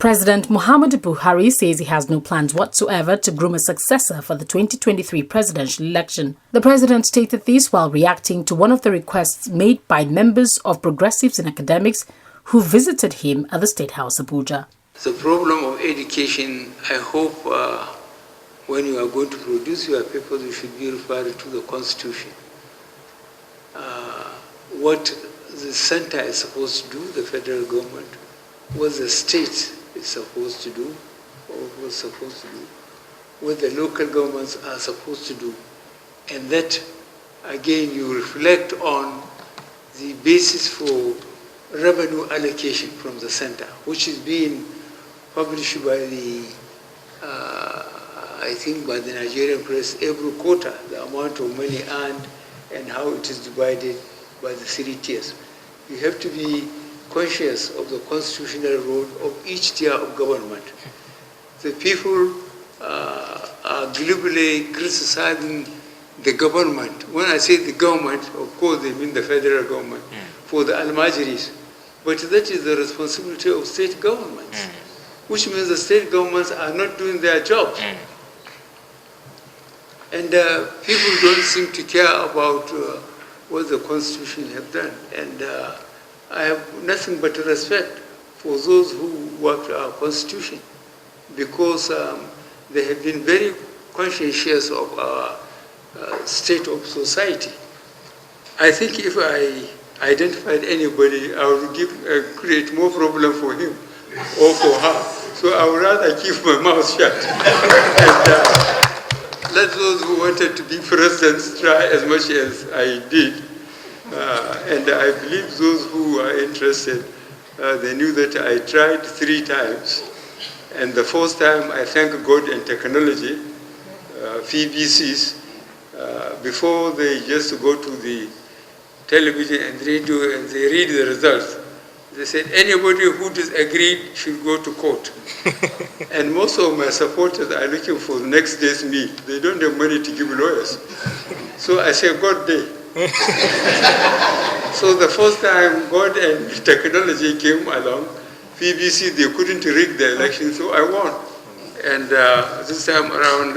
President Muhammadu Buhari says he has no plans whatsoever to groom a successor for the 2023 presidential election. The president stated this while reacting to one of the requests made by members of progressives and academics who visited him at the State House, Abuja. The problem of education, I hope when you are going to produce your papers, you should be referred to the Constitution. What the center is supposed to do, the federal government, what the state is supposed to do, or was supposed to do, what the local governments are supposed to do. And that, again, you reflect on the basis for revenue allocation from the center, which is being published by the, I think by the Nigerian press every quarter, the amount of money earned and how it is divided by the 3 tiers. You have to be conscious of the constitutional role of each tier of government. The people are glibly criticizing the government. When I say the government, of course they mean the federal government, for the almajiris. But that is the responsibility of state governments, which means the state governments are not doing their jobs. And people don't seem to care about what the Constitution has done. And I have nothing but respect for those who worked our Constitution, because they have been very conscientious of our state of society. I think if I identified anybody, I would create more problem for him or for her. So I would rather keep my mouth shut. And, let those who wanted to be presidents try as much as I did. And I believe those who are interested, they knew that I tried 3 times. And the first time, I thank God and technology, VBCs, before they just go to the television and radio and they read the results. They said anybody who disagreed should go to court. And most of my supporters are looking for the next day's meal. They don't have money to give lawyers. So I said, God day. So the first time God and technology came along, BBC, they couldn't rig the election, so I won. And this time around,